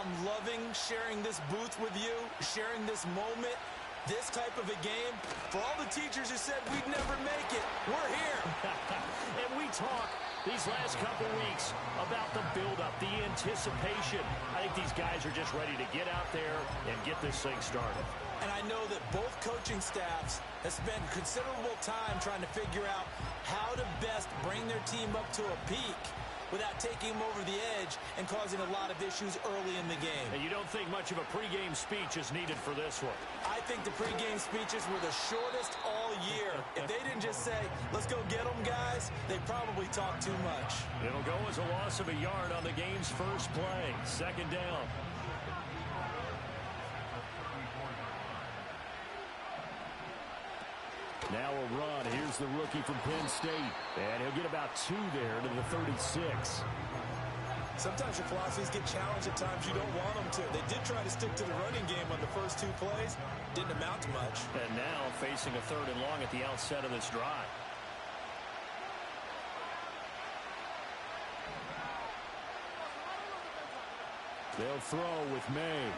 I'm loving sharing this booth with you, sharing this moment, this type of a game. For all the teachers who said we'd never make it, we're here. And we talk these last couple weeks about the build-up, the anticipation. I think these guys are just ready to get out there and get this thing started. And I know that both coaching staffs have spent considerable time trying to figure out how to best bring their team up to a peak without taking them over the edge and causing a lot of issues early in the game. And you don't think much of a pregame speech is needed for this one? I think the pregame speeches were the shortest all year. If they didn't just say, let's go get them, guys, they probably talked too much. It'll go as a loss of a yard on the game's first play. Second down. Now a run. Here's the rookie from Penn State. And he'll get about 2 there to the 36. Sometimes your philosophies get challenged at times you don't want them to. They did try to stick to the running game on the first 2 plays. Didn't amount to much. And now facing a 3rd and long at the outset of this drive. They'll throw with May.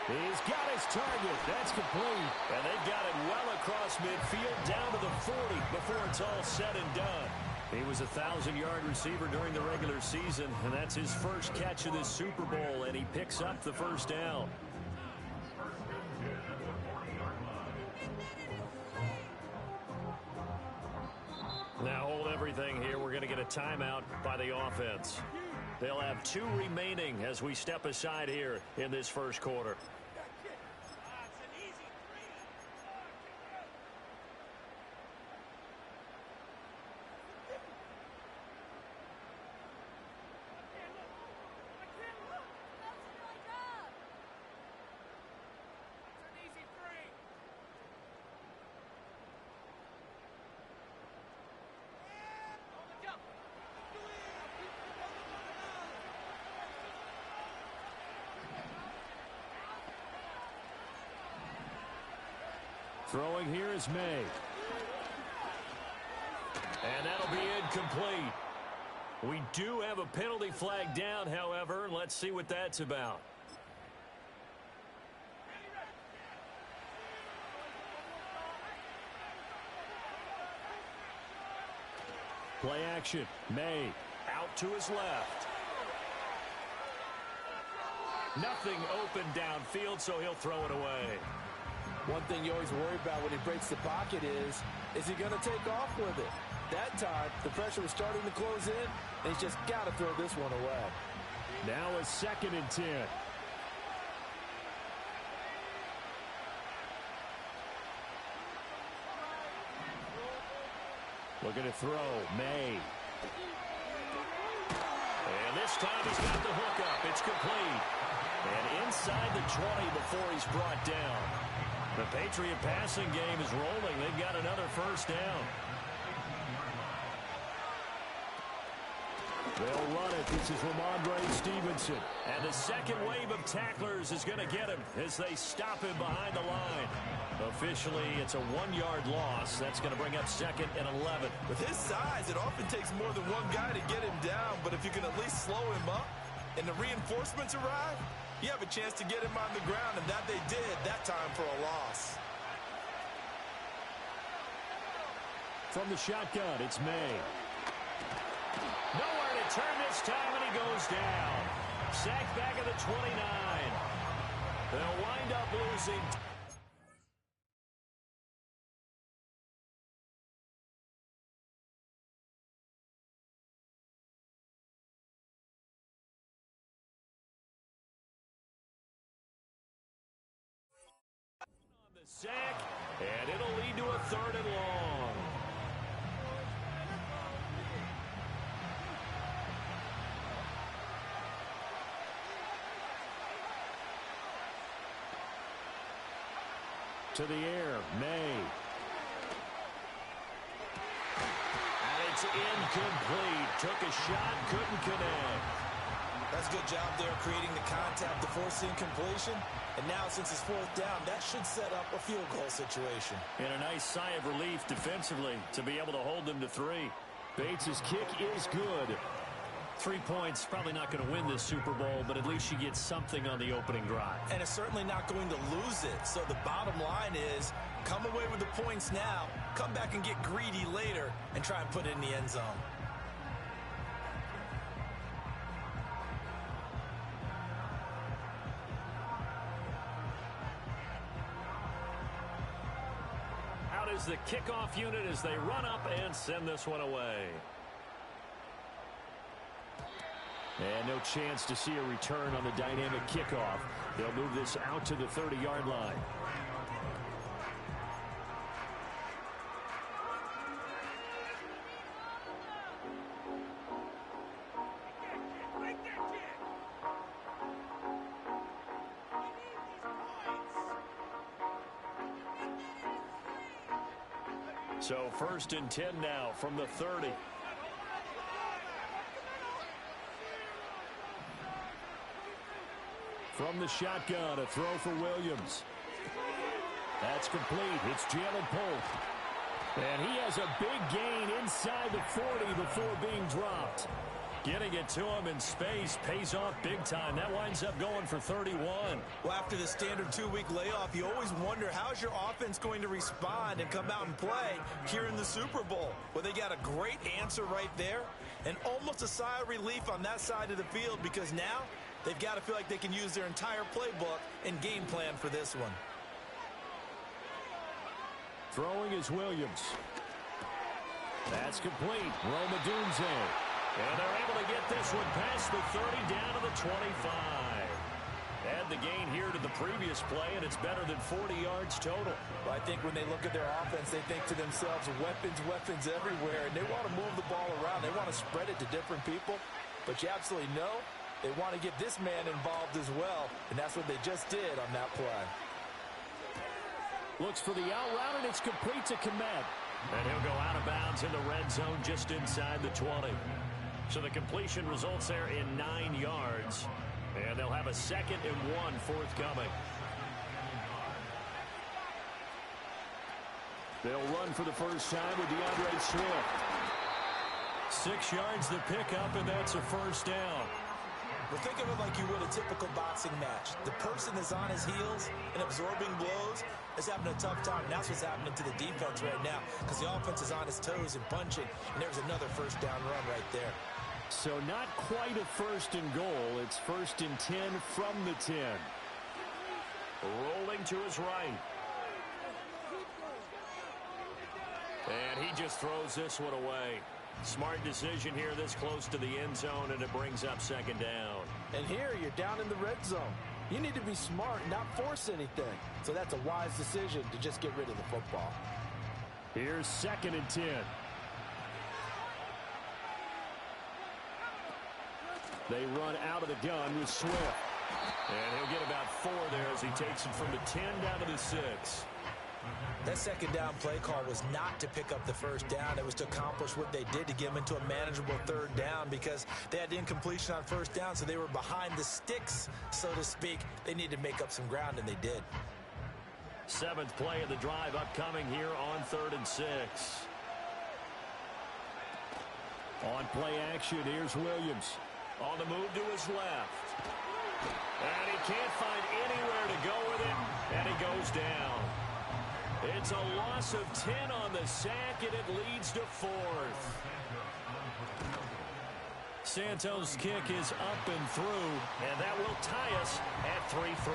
He's got his target. That's complete. And they've got it well across midfield down to the 40 before it's all said and done. He was a 1,000-yard receiver during the regular season, and that's his first catch of this Super Bowl, and he picks up the first down. Now hold everything here. We're going to get a timeout by the offense. They'll have 2 remaining as we step aside here in this first quarter. Throwing here is May. And that'll be incomplete. We do have a penalty flag down, however. Let's see what that's about. Play action. May out to his left. Nothing open downfield, so he'll throw it away. One thing you always worry about when he breaks the pocket is he going to take off with it? That time, the pressure was starting to close in, and he's just got to throw this one away. Now a 2nd and 10. Looking to throw. May. And this time he's got the hook up. It's complete. And inside the 20 before he's brought down. The Patriot passing game is rolling. They've got another first down. They'll run it. This is Ramondre Stevenson. And the second wave of tacklers is going to get him as they stop him behind the line. Officially, it's a 1-yard loss. That's going to bring up 2nd and 11. With his size, it often takes more than one guy to get him down. But if you can at least slow him up and the reinforcements arrive, you have a chance to get him on the ground, and that they did that time for a loss. From the shotgun, it's May. Nowhere to turn this time, and he goes down. Sacked back at the 29. They'll wind up losing. Sack, and it'll lead to a 3rd and long. To the air, May. And it's incomplete. Took a shot, couldn't connect. That's a good job there creating the contact to force the incompletion. And now, since it's 4th down, that should set up a field goal situation. And a nice sigh of relief defensively to be able to hold them to 3. Bates' kick is good. 3 points, probably not going to win this Super Bowl, but at least you get something on the opening drive. And it's certainly not going to lose it. So the bottom line is, come away with the points now, come back and get greedy later, and try and put it in the end zone. Out is the kickoff unit as they run up and send this one away. And no chance to see a return on the dynamic kickoff. They'll move this out to the 30-yard line. So 1st and 10 now from the 30. From the shotgun, a throw for Williams. That's complete. It's Jalen Polk. And he has a big gain inside the 40 before being dropped. Getting it to him in space pays off big time. That winds up going for 31. Well, after the standard 2-week layoff, you always wonder how's your offense going to respond and come out and play here in the Super Bowl. Well, they got a great answer right there and almost a sigh of relief on that side of the field because now they've got to feel like they can use their entire playbook and game plan for this one. Throwing is Williams. That's complete. Rome Odunze. And they're able to get this one past the 30 down to the 25. Add the gain here to the previous play, and it's better than 40 yards total. Well, I think when they look at their offense, they think to themselves, weapons everywhere, and they want to move the ball around. They want to spread it to different people, but you absolutely know they want to get this man involved as well, and that's what they just did on that play. Looks for the out route, and it's complete to Kmet. And he'll go out of bounds in the red zone just inside the 20. So the completion results there in 9 yards. And they'll have a 2nd and 1 forthcoming. They'll run for the first time with DeAndre Swift. 6 yards the pickup, and that's a first down. Well, think of it like you would a typical boxing match. The person is on his heels and absorbing blows is having a tough time. And that's what's happening to the defense right now because the offense is on his toes and punching, and there's another first down run right there. So not quite a 1st and goal. It's 1st and 10 from the 10. Rolling to his right. And he just throws this one away. Smart decision here this close to the end zone, and it brings up 2nd down. And here you're down in the red zone. You need to be smart and not force anything. So that's a wise decision to just get rid of the football. Here's 2nd and 10. They run out of the gun with Swift. And he'll get about 4 there as he takes it from the 10 down to the 6. That 2nd down play call was not to pick up the first down. It was to accomplish what they did to get them into a manageable 3rd down because they had incompletion on 1st down, so they were behind the sticks, so to speak. They needed to make up some ground, and they did. 7th play of the drive upcoming here on 3rd and 6. On play action, here's Williams. On the move to his left. And he can't find anywhere to go with it, and he goes down. It's a loss of 10 on the sack, and it leads to 4th. Santos' kick is up and through, and that will tie us at 3-3.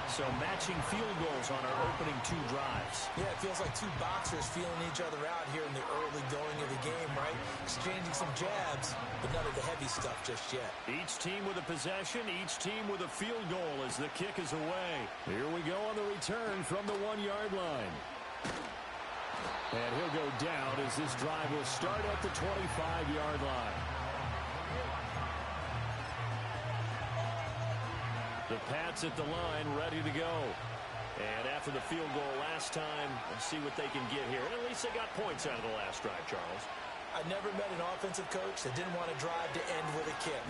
So matching field goals on our opening 2 drives. Yeah, it feels like 2 boxers feeling each other out here in the early going of the game, right? Exchanging some jabs, but none of the heavy stuff just yet. Each team with a possession, each team with a field goal as the kick is away. Here we go on the return from the 1-yard line. And he'll go down as this drive will start at the 25-yard line. The Pats at the line, ready to go. And after the field goal last time, let's see what they can get here. And at least they got points out of the last drive, Charles. I never met an offensive coach that didn't want to drive to end with a kick.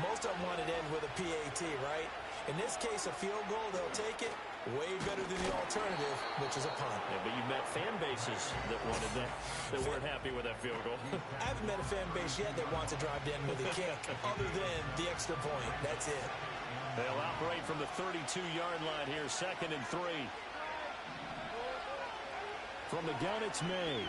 Most of them wanted to end with a PAT, right? In this case, a field goal, they'll take it. Way better than the alternative, which is a punt. Yeah, but you met fan bases that wanted that weren't happy with that field goal. I haven't met a fan base yet that wants to drive in with a kick other than the extra point. That's it. They'll operate from the 32-yard line here, 2nd and 3. From the gun, it's May.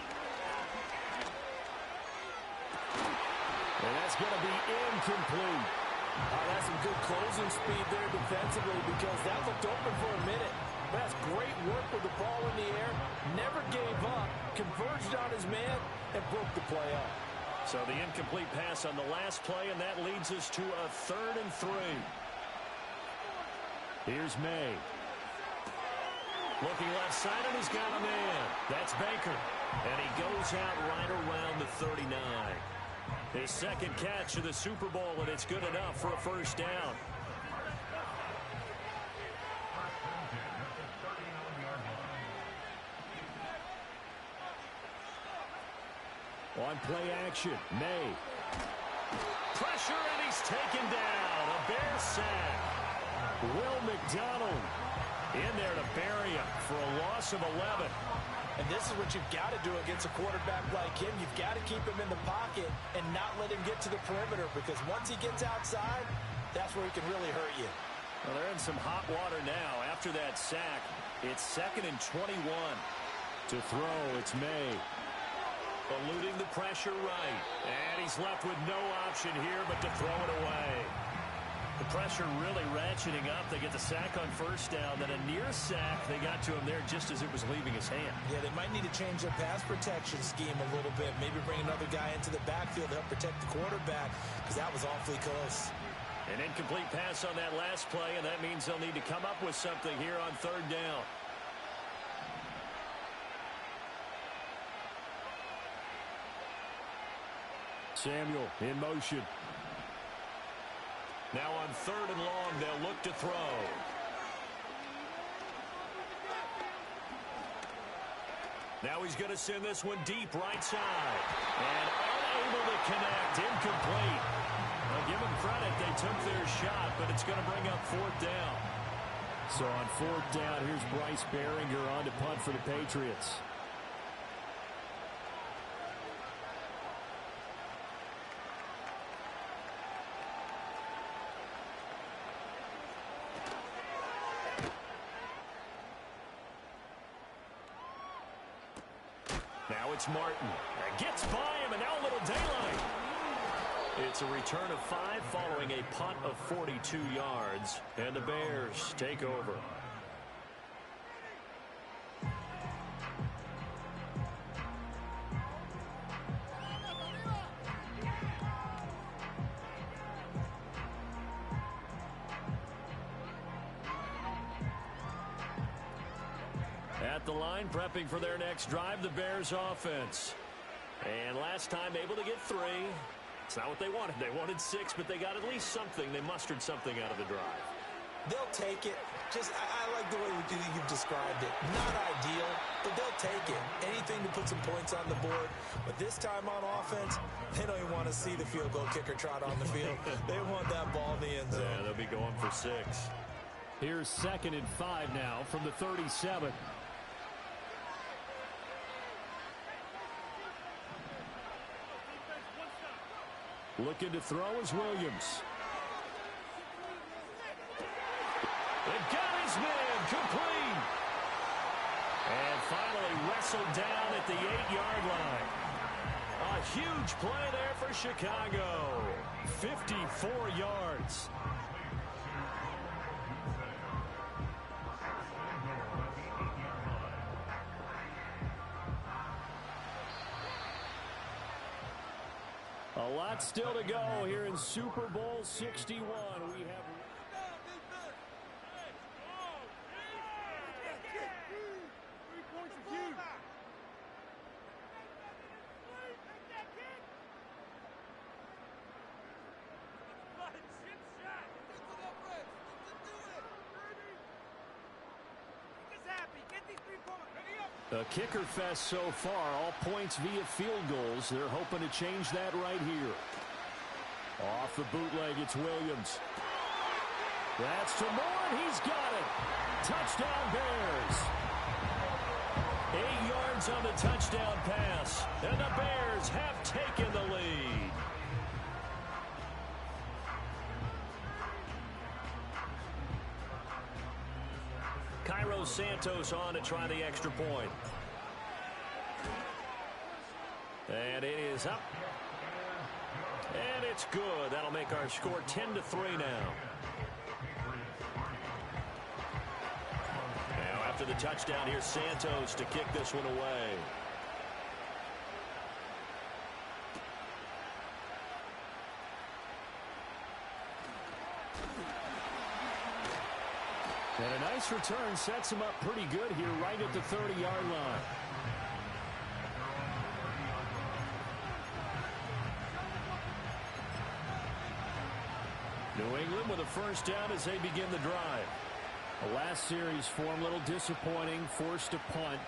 And that's going to be incomplete. That's some good closing speed there defensively because that looked open for a minute. That's great work with the ball in the air. Never gave up, converged on his man, and broke the play up. So the incomplete pass on the last play, and that leads us to a 3rd and 3. Here's May. Looking left side, and he's got a man. That's Baker. And he goes out right around the 39. His 2nd catch of the Super Bowl, and it's good enough for a 1st down. On play action, May. Pressure, and he's taken down. A Bear sack. Will McDonald in there to bury him for a loss of 11. And this is what you've got to do against a quarterback like him. You've got to keep him in the pocket and not let him get to the perimeter, because once he gets outside, that's where he can really hurt you. Well, they're in some hot water now. After that sack, it's 2nd and 21. To throw, it's May. Eluding the pressure right. And he's left with no option here but to throw it away. The pressure really ratcheting up. They get the sack on 1st down. Then a near sack. They got to him there just as it was leaving his hand. Yeah, they might need to change their pass protection scheme a little bit. Maybe bring another guy into the backfield to help protect the quarterback, because that was awfully close. An incomplete pass on that last play, and that means they'll need to come up with something here on 3rd down. Samuel in motion. Now on 3rd and long, they'll look to throw. Now he's going to send this one deep right side. And unable to connect. Incomplete. I'll give them credit. They took their shot, but it's going to bring up 4th down. So on 4th down, here's Bryce Baringer on to punt for the Patriots. Now it's Martin. Gets by him, and now a little daylight. It's a return of 5 following a punt of 42 yards. And the Bears take over. At the line, prepping for their next drive, the Bears offense. And last time able to get 3. It's not what they wanted. They wanted 6, but they got at least something. They mustered something out of the drive. They'll take it. I like the way you've described it. Not ideal, but they'll take it. Anything to put some points on the board. But this time on offense, they don't even want to see the field goal kicker trot on the field. They want that ball in the end zone. Yeah, they'll be going for 6. Here's 2nd and 5 now from the 37. Looking to throw is Williams. And got his man complete. And finally wrestled down at the 8-yard line. A huge play there for Chicago. 54 yards. A lot still to go here in Super Bowl 61. We have... A kicker fest so far, all points via field goals. They're hoping to change that right here. Off the bootleg, it's Williams. That's to Moore, and he's got it. Touchdown, Bears. 8 yards on the touchdown pass, and the Bears have taken the lead. Cairo Santos on to try the extra point. And it is up. And it's good. That'll make our score 10-3 now. Now after the touchdown, here's Santos to kick this one away. And a nice return sets him up pretty good here right at the 30-yard line. New England with a first down as they begin the drive. The last series form a little disappointing, forced a punt.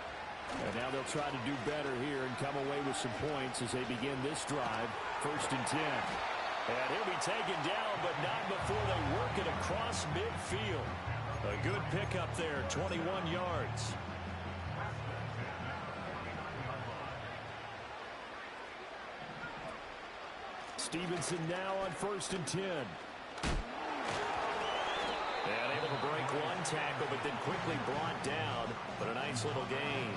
And now they'll try to do better here and come away with some points as they begin this drive. 1st and 10. And he'll be taken down, but not before they work it across midfield. A good pickup there, 21 yards. Stevenson now on 1st and 10. And able to break one tackle, but then quickly brought down. But a nice little gain.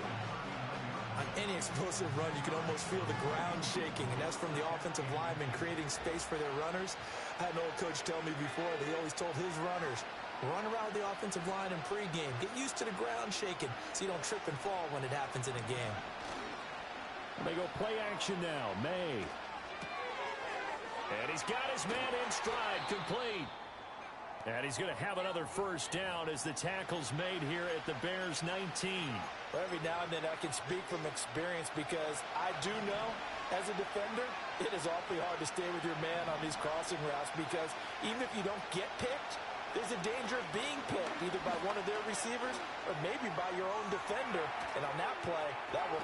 On any explosive run, you can almost feel the ground shaking, and that's from the offensive linemen creating space for their runners. I had an old coach tell me before that he always told his runners, run around the offensive line in pregame. Get used to the ground shaking so you don't trip and fall when it happens in a game. They go play action now. May. And he's got his man in stride, complete. And he's going to have another first down as the tackle's made here at the Bears 19. Well, every now and then I can speak from experience because I do know, as a defender, it is awfully hard to stay with your man on these crossing routes because even if you don't get picked, there's a danger of being picked either by one of their receivers or maybe by your own defender. And on that play, that will...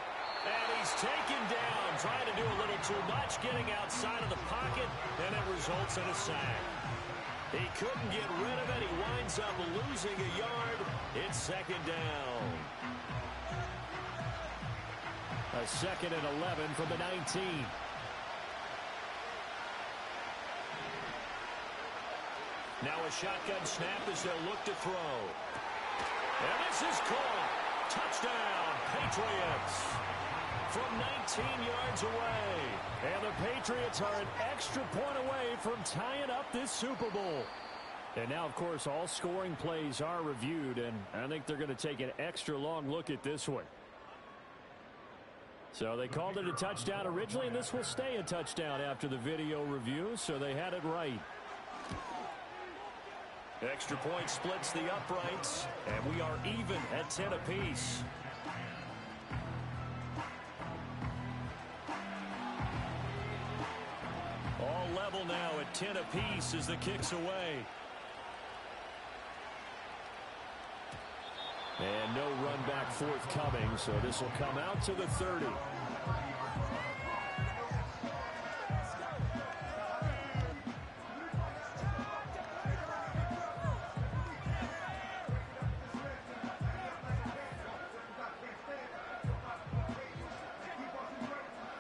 And he's taken down, trying to do a little too much, getting outside of the pocket, and it results in a sack. He couldn't get rid of it. He winds up losing a yard. It's 2nd down. A 2nd and 11 from the 19. Now a shotgun snap as they'll look to throw. And this is caught. Touchdown, Patriots. From 19 yards away. And the Patriots are an extra point away from tying up this Super Bowl. And now, of course, all scoring plays are reviewed, and I think they're going to take an extra long look at this one. So they called it a touchdown originally, and this will stay a touchdown after the video review, so they had it right. Extra point splits the uprights, and we are even at 10 apiece. All level now at 10 apiece as the kick's away. And no run back forthcoming, so this will come out to the 30.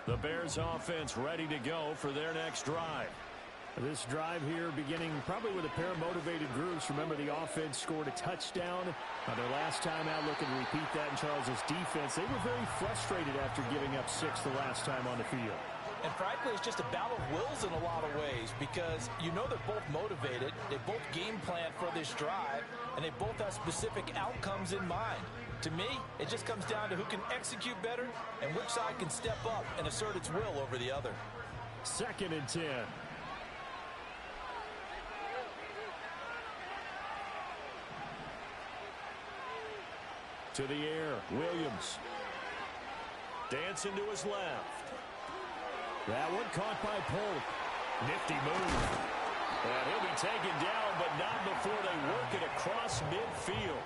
The Bears offense ready to go for their next drive. This drive here beginning probably with a pair of motivated groups. Remember, the offense scored a touchdown on their last time out, looking to repeat that in Charles's defense. They were very frustrated after giving up 6 the last time on the field. And frankly, it's just a battle of wills in a lot of ways because you know they're both motivated. They both game plan for this drive, and they both have specific outcomes in mind. To me, it just comes down to who can execute better and which side can step up and assert its will over the other. 2nd and 10. To the air, Williams. Dancing to his left. That one caught by Polk. Nifty move. And he'll be taken down, but not before they work it across midfield.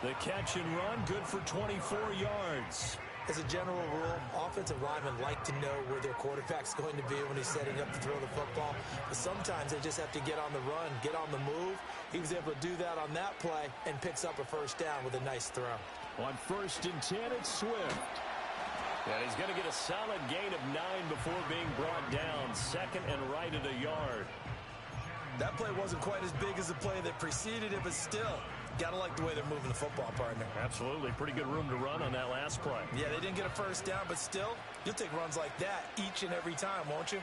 The catch and run, good for 24 yards. As a general rule, offensive linemen like to know where their quarterback's going to be when he's setting up to throw the football. But sometimes they just have to get on the run, get on the move. He was able to do that on that play and picks up a first down with a nice throw. On 1st and 10, it's Swift. And he's going to get a solid gain of 9 before being brought down. 2nd and right at a yard. That play wasn't quite as big as the play that preceded it, but still, got to like the way they're moving the football, partner. Absolutely. Pretty good room to run on that last play. Yeah, they didn't get a first down, but still, you'll take runs like that each and every time, won't you?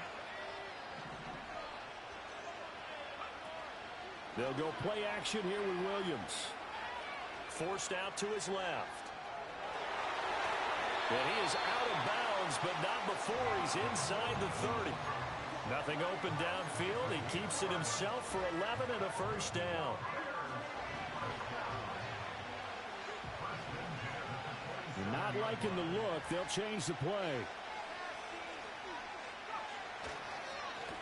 They'll go play action here with Williams. Forced out to his left. And he is out of bounds, but not before he's inside the 30. Nothing open downfield. He keeps it himself for 11 and a first down. Not liking the look. They'll change the play.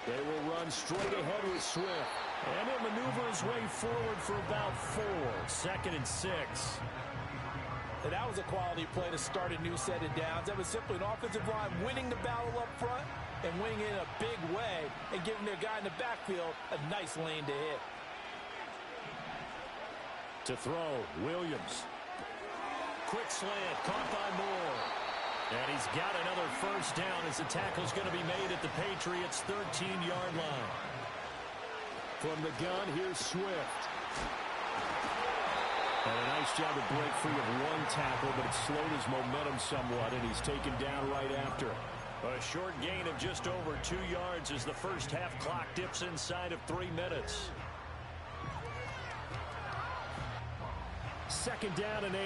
They will run straight ahead with Swift. And he'll maneuver his way forward for about 4. 2nd and 6. And that was a quality play to start a new set of downs. That was simply an offensive line winning the battle up front and winning it in a big way and giving their guy in the backfield a nice lane to hit. To throw, Williams. Quick slant, caught by Moore. And he's got another first down as the tackle's going to be made at the Patriots' 13-yard line. From the gun, here's Swift. And a nice job to break free of one tackle, but it slowed his momentum somewhat, and he's taken down right after. A short gain of just over 2 yards as the first half clock dips inside of 3 minutes. 2nd down and 8.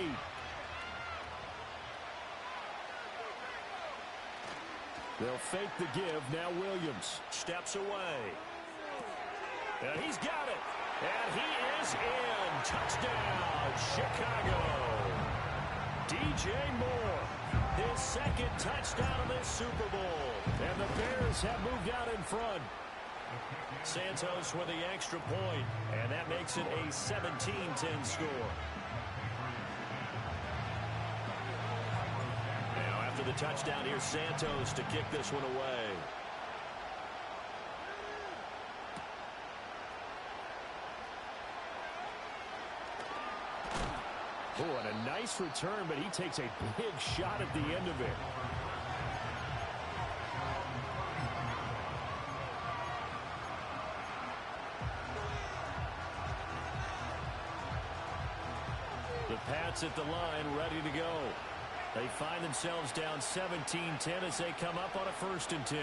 They'll fake the give. Now Williams steps away. And he's got it. And he is in. Touchdown, Chicago. DJ Moore, his 2nd touchdown of this Super Bowl. And the Bears have moved out in front. Santos with the extra point, and that makes it a 17-10 score. Now after the touchdown, here's Santos to kick this one away. Oh, and a nice return, but he takes a big shot at the end of it. The Pats at the line, ready to go. They find themselves down 17-10 as they come up on a 1st and 10.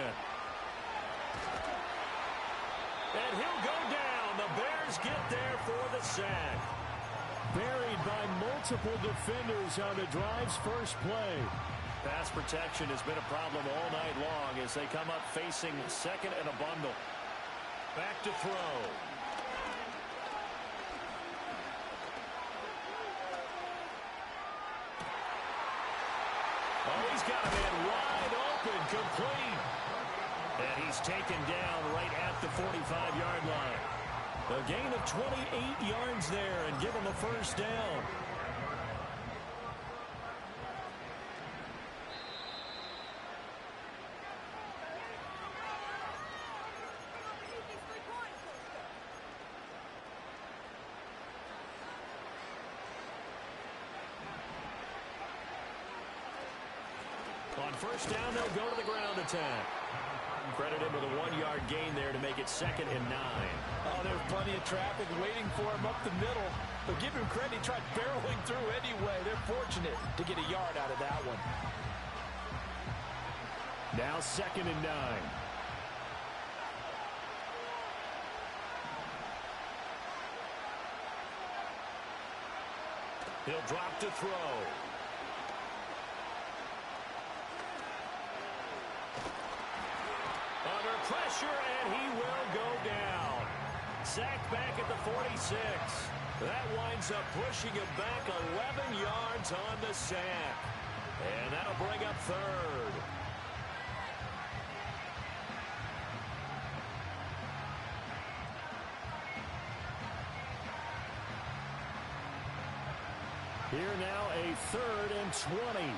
And he'll go down. The Bears get there for the sack. Buried by multiple defenders on the drive's first play. Pass protection has been a problem all night long as they come up facing 2nd and a bundle. Back to throw. Oh, he's got a man wide open, complete. And he's taken down right at the 45-yard line. A gain of 28 yards there and give him a first down. On first down, they'll go to the ground attack. Credit him with a 1-yard gain there to make it 2nd and 9. Oh, there's plenty of traffic waiting for him up the middle. But give him credit, he tried barreling through anyway. They're fortunate to get a yard out of that one. Now 2nd and 9. He'll drop to throw. Under pressure, and he will go down. Sacked back at the 46. That winds up pushing him back 11 yards on the sack. And that'll bring up 3rd. Here now a 3rd and 20.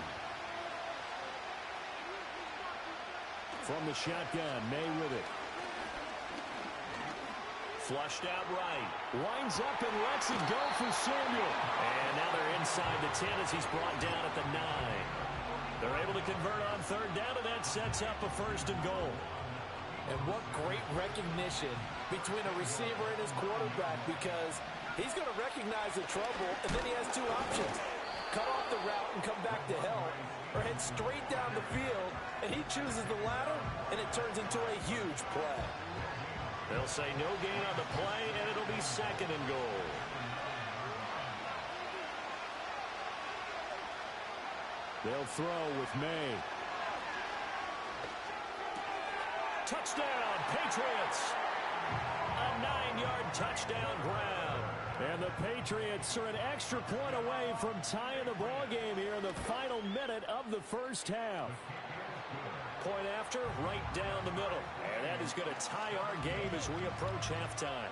From the shotgun, May with it. Flushed out right. Winds up and lets it go for Samuel. And now they're inside the 10 as he's brought down at the 9. They're able to convert on third down, and that sets up a 1st and goal. And what great recognition between a receiver and his quarterback, because he's going to recognize the trouble, and then he has two options. Cut off the route and come back to help, or head straight down the field, and he chooses the latter, and it turns into a huge play. They'll say no gain on the play, and it'll be 2nd and goal. They'll throw with May. Touchdown, Patriots! A 9-yard touchdown grab. And the Patriots are an extra point away from tying the ball game here in the final minute of the first half. Point after, right down the middle. And that is going to tie our game as we approach halftime.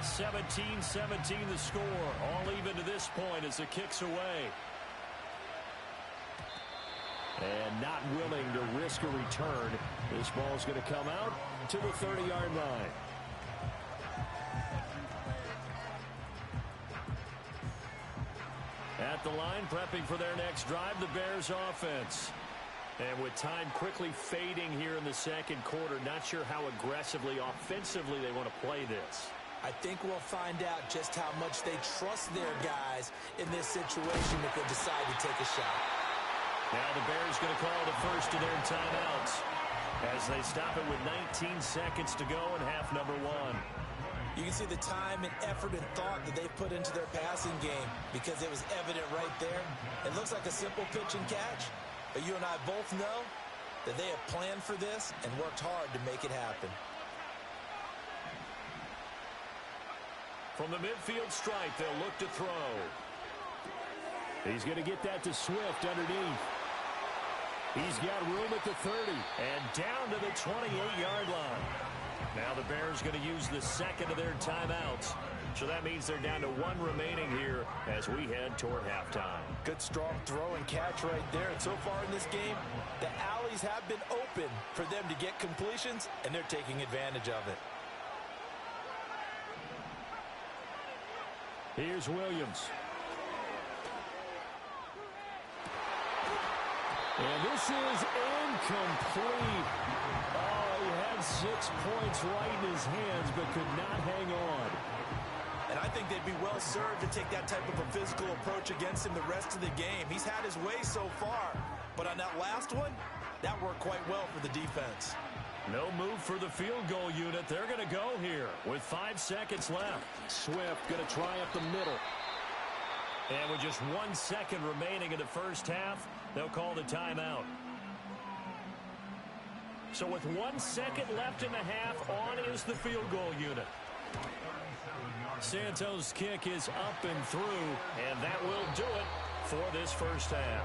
(17-17) the score. All even to this point as the kick's away. And not willing to risk a return. This ball's going to come out to the 30-yard line. At the line, prepping for their next drive, the Bears offense. And with time quickly fading here in the second quarter, not sure how aggressively, offensively they want to play this. I think we'll find out just how much they trust their guys in this situation if they decide to take a shot. Now the Bears going to call the first of their timeouts as they stop it with 19 seconds to go in half number 1. You can see the time and effort and thought that they've put into their passing game because it was evident right there. It looks like a simple pitch and catch, but you and I both know that they have planned for this and worked hard to make it happen. From the midfield stripe, they'll look to throw. He's going to get that to Swift underneath. He's got room at the 30. And down to the 28-yard line. Now the Bears going to use the second of their timeouts. So that means they're down to 1 remaining here as we head toward halftime. Good strong throw and catch right there. And so far in this game, the alleys have been open for them to get completions, and they're taking advantage of it. Here's Williams. And this is incomplete. Oh, he had 6 points right in his hands, but could not hang on. And I think they'd be well served to take that type of a physical approach against him the rest of the game. He's had his way so far, but on that last one, that worked quite well for the defense. No move for the field goal unit. They're going to go here with 5 seconds left. Swift going to try up the middle. And with just 1 second remaining in the first half, they'll call the timeout. So with 1 second left in the half, on is the field goal unit. Santos' kick is up and through, and that will do it for this first half.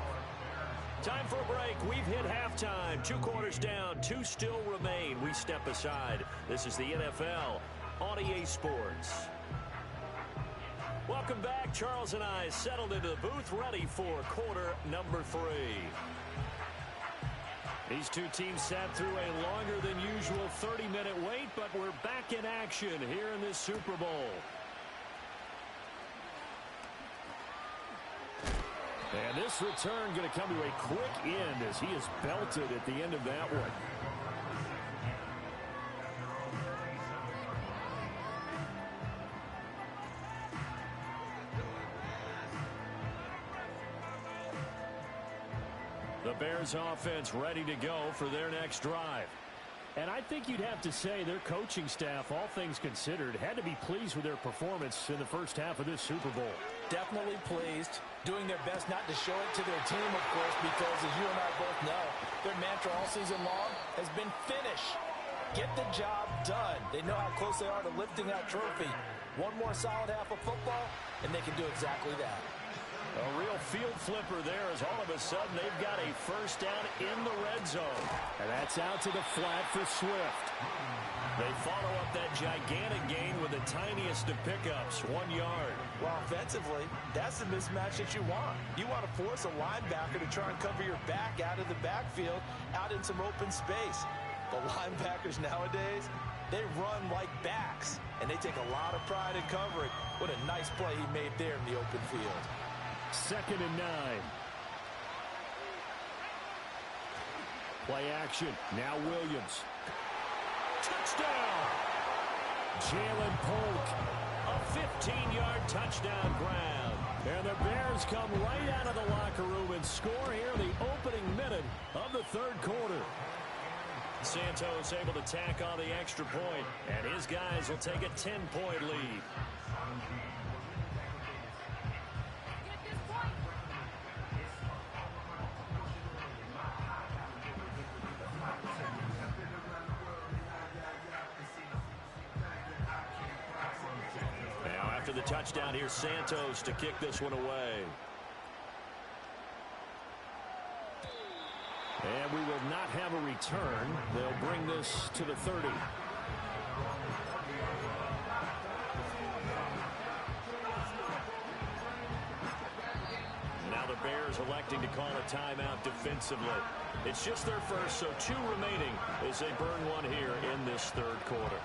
Time for a break. We've hit halftime. 2 quarters down, 2 still remain. We step aside. This is the NFL on EA Sports. Welcome back. Charles and I settled into the booth, ready for quarter number 3. These two teams sat through a longer than usual 30-minute wait, but we're back in action here in this Super Bowl. And this return going to come to a quick end as he is belted at the end of that one. The Bears offense ready to go for their next drive. And I think you'd have to say their coaching staff, all things considered, had to be pleased with their performance in the first half of this Super Bowl. Definitely pleased, doing their best not to show it to their team, of course, because as you and I both know, their mantra all season long has been finish. Get the job done. They know how close they are to lifting that trophy. One more solid half of football, and they can do exactly that. A real field flipper there as all of a sudden they've got a first down in the red zone. And that's out to the flat for Swift. They follow up that gigantic gain with the tiniest of pickups, 1 yard. Well, offensively, that's the mismatch that you want. You want to force a linebacker to try and cover your back out of the backfield, out in some open space. But linebackers nowadays, they run like backs, and they take a lot of pride in covering. What a nice play he made there in the open field. 2nd and 9. Play action. Now Williams. Touchdown! Jalen Polk. A 15-yard touchdown grab. And the Bears come right out of the locker room and score here in the opening minute of the 3rd quarter. Santos able to tack on the extra point, and his guys will take a 10-point lead. Now after the touchdown, here's Santos to kick this one away. And we will not have a return. They'll bring this to the 30. Now the Bears electing to call a timeout defensively. It's just their first, so 2 remaining as they burn one here in this 3rd quarter.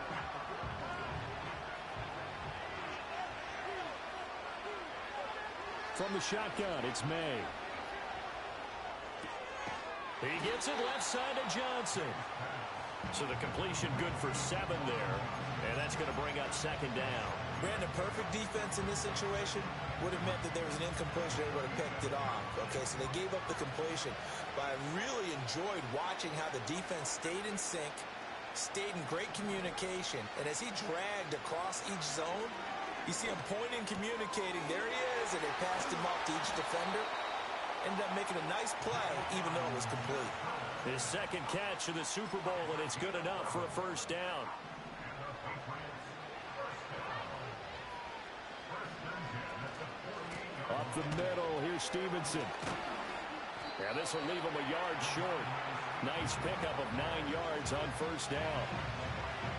From the shotgun, it's May. He gets it left side to Johnson. So the completion good for 7 there. And that's going to bring up 2nd down. Brandon, perfect defense in this situation would have meant that there was an incompletion. They would have picked it off. Okay, so they gave up the completion. But I really enjoyed watching how the defense stayed in sync, stayed in great communication. And as he dragged across each zone, you see him pointing, communicating. There he is, and they passed him off to each defender. Ended up making a nice play, even though it was complete. His 2nd catch of the Super Bowl, and it's good enough for a first down. Up the middle, here's Stevenson. Yeah, this will leave him a yard short. Nice pickup of 9 yards on first down.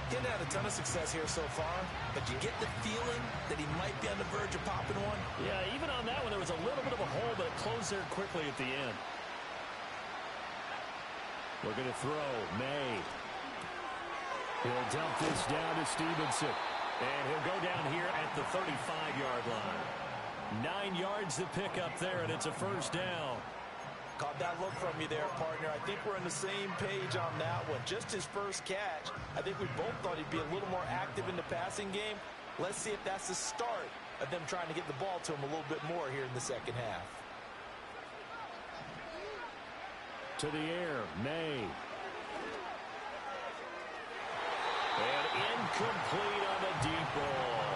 Didn't have a ton of success here so far, but you get the feeling that he might be on the verge of popping one. Yeah, even on that one, there was a little bit of a hole, but it closed there quickly at the end. Looking to throw, May. He'll dump this down to Stevenson. And he'll go down here at the 35-yard line. 9 yards to pick up there, and it's a first down. Caught that look from you there, partner. I think we're on the same page on that one. Just his first catch. I think we both thought he'd be a little more active in the passing game. Let's see if that's the start of them trying to get the ball to him a little bit more here in the 2nd half. To the air, May. And incomplete on the deep ball.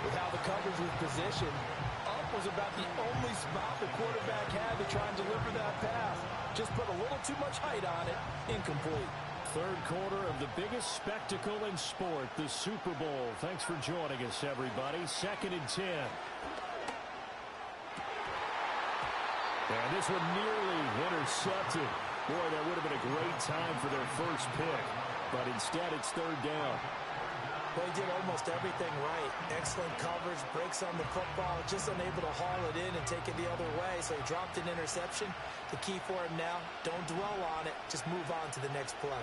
With how the coverage was positioned, up was about the only spot the quarterback had to try and deliver that pass. Just put a little too much height on it. Incomplete. 3rd quarter of the biggest spectacle in sport, the Super Bowl. Thanks for joining us, everybody. 2nd and 10. And this one nearly intercepted. Boy, that would have been a great time for their first pick. But instead, it's 3rd down. Well, he did almost everything right. Excellent coverage, breaks on the football, just unable to haul it in and take it the other way. So he dropped an interception. The key for him now, don't dwell on it. Just move on to the next play.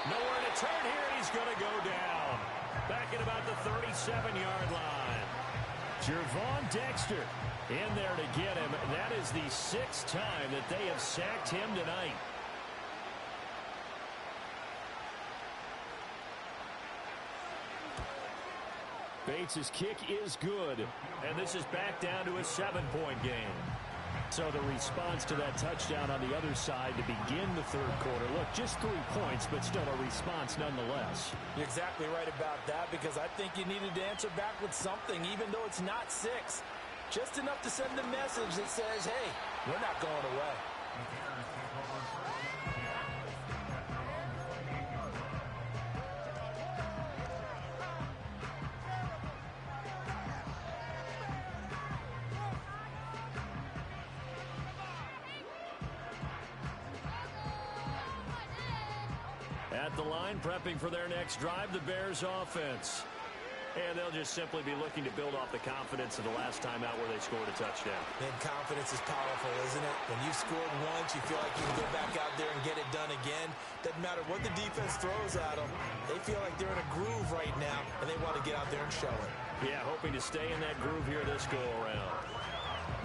Nowhere to turn here, and he's going to go down. Back at about the 37-yard line. Gervon Dexter in there to get him. That is the 6th time that they have sacked him tonight. Bates' kick is good. And this is back down to a 7-point game. So the response to that touchdown on the other side to begin the 3rd quarter. Look, just 3 points, but still a response nonetheless. You're exactly right about that, because I think you needed to answer back with something, even though it's not 6. Just enough to send a message that says, hey, we're not going away. At the line, prepping for their next drive, the Bears offense. And they'll just simply be looking to build off the confidence of the last time out where they scored a touchdown. And confidence is powerful, isn't it? When you've scored once, you feel like you can go back out there and get it done again. Doesn't matter what the defense throws at them. They feel like they're in a groove right now, and they want to get out there and show it. Yeah, hoping to stay in that groove here this go-around.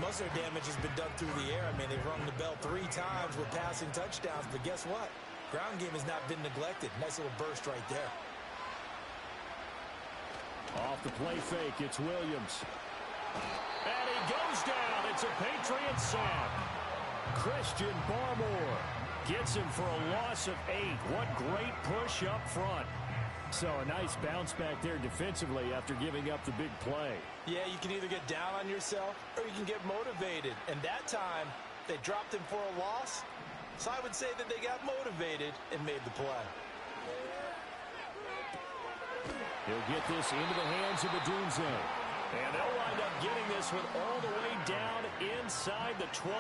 Most of their damage has been done through the air. I mean, they've rung the bell 3 times with passing touchdowns, but guess what? Ground game has not been neglected. Nice little burst right there. Off the play fake, it's Williams. And he goes down. It's a Patriot sack. Christian Barmore gets him for a loss of 8. What great push up front. So a nice bounce back there defensively after giving up the big play. Yeah, you can either get down on yourself or you can get motivated. And that time, they dropped him for a loss. So I would say that they got motivated and made the play. He'll get this into the hands of Odunze. And they'll wind up getting this one all the way down inside the 20.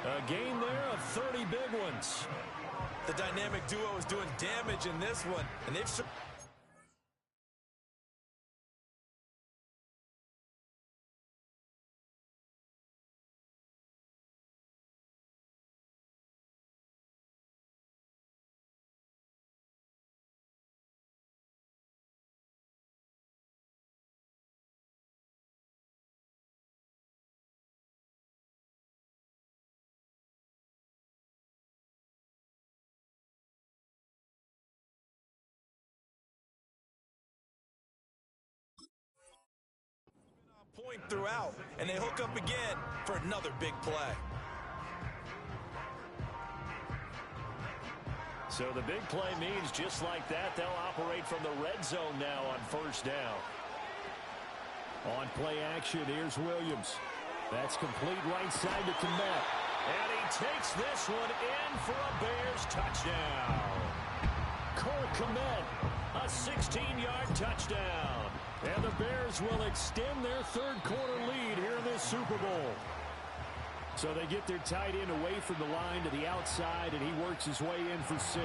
A gain there of 30 big ones. The dynamic duo is doing damage in this one, and they've... point throughout, and they hook up again for another big play. So the big play means just like that, they'll operate from the red zone now on first down. On play action, here's Williams. That's complete right side to Kmet. And he takes this one in for a Bears touchdown. Cole Kmet, a 16-yard touchdown. And the Bears will extend their third-quarter lead here in this Super Bowl. So they get their tight end away from the line to the outside, and he works his way in for 6.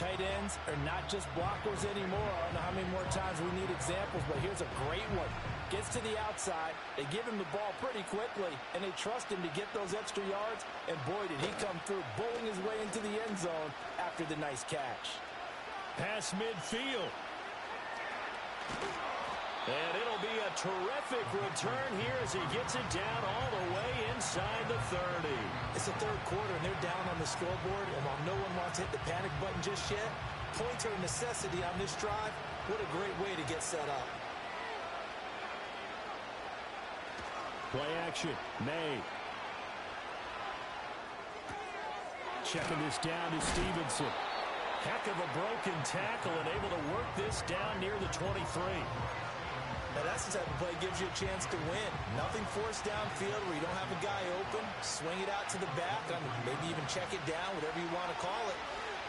Tight ends are not just blockers anymore. I don't know how many more times we need examples, but here's a great one. Gets to the outside, they give him the ball pretty quickly, and they trust him to get those extra yards, and boy, did he come through, bowling his way into the end zone after the nice catch. Pass midfield. And it'll be a terrific return here as he gets it down all the way inside the 30. It's the third quarter, and they're down on the scoreboard, and while no one wants to hit the panic button just yet, points are a necessity on this drive. What a great way to get set up. Play action, May. Checking this down to Stevenson. Heck of a broken tackle and able to work this down near the 23. Now that's the type of play gives you a chance to win. Nothing forced downfield where you don't have a guy open. Swing it out to the back, maybe even check it down, whatever you want to call it.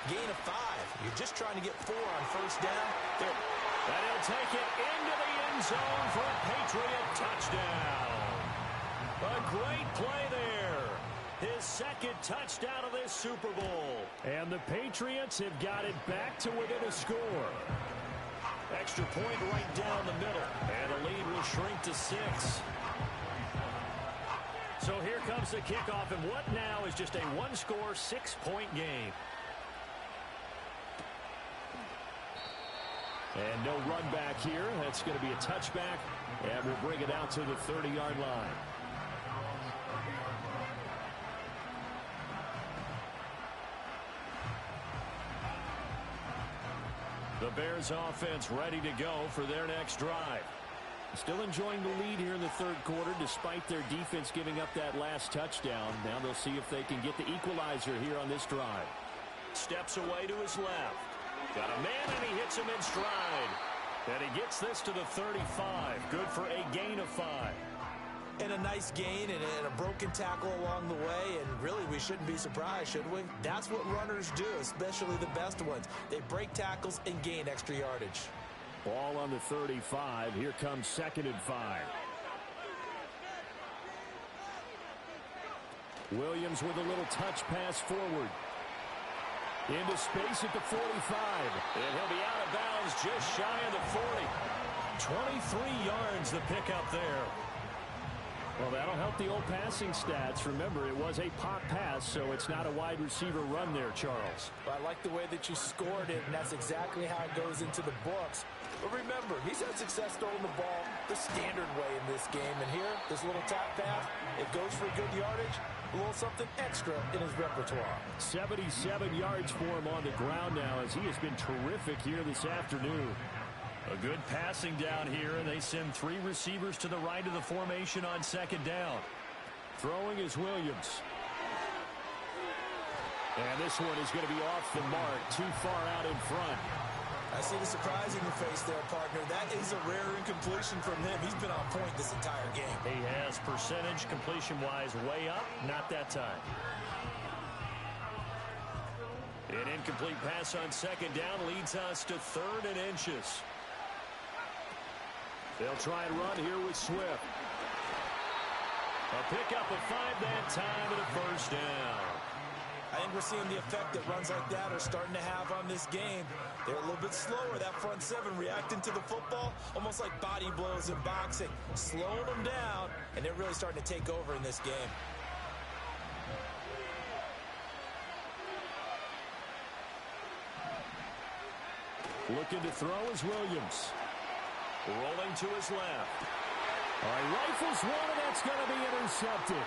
Gain of 5. You're just trying to get 4 on first down. And he'll take it into the end zone for a Patriot touchdown. A great play there. His second touchdown of this Super Bowl. And the Patriots have got it back to within a score. Extra point right down the middle. And the lead will shrink to 6. So here comes the kickoff, and what now is just a one-score, 6-point game. And no run back here. That's going to be a touchback, and we'll bring it out to the 30-yard line. The Bears offense ready to go for their next drive. Still enjoying the lead here in the third quarter despite their defense giving up that last touchdown. Now they'll see if they can get the equalizer here on this drive. Steps away to his left. Got a man, and he hits him in stride. And he gets this to the 35. Good for a gain of 5. And a nice gain and a broken tackle along the way, and really we shouldn't be surprised, should we? That's what runners do, especially the best ones. They break tackles and gain extra yardage. Ball on the 35. Here comes 2nd and 5. Williams with a little touch pass forward. Into space at the 45. And he'll be out of bounds just shy of the 40. 23 yards the pickup there. Well, that'll help the old passing stats. Remember, it was a pop pass, so it's not a wide receiver run there, Charles. Well, I like the way that you scored it, and that's exactly how it goes into the books. But remember, he's had success throwing the ball the standard way in this game. And here, this little tap pass, it goes for good yardage, a little something extra in his repertoire. 77 yards for him on the ground now as he has been terrific here this afternoon. A good passing down here, and they send 3 receivers to the right of the formation on second down. Throwing is Williams. And this one is going to be off the mark, too far out in front. I see the surprise in your face there, partner. That is a rare incompletion from him. He's been on point this entire game. He has percentage completion-wise way up, not that time. An incomplete pass on second down leads us to 3rd and inches. They'll try and run here with Swift. A pickup of 5 that time and a first down. I think we're seeing the effect that runs like that are starting to have on this game. They're a little bit slower, that front 7 reacting to the football, almost like body blows in boxing, slowing them down, and they're really starting to take over in this game. Looking to throw is Williams. Rolling to his left. All right, rifles one, and that's going to be intercepted.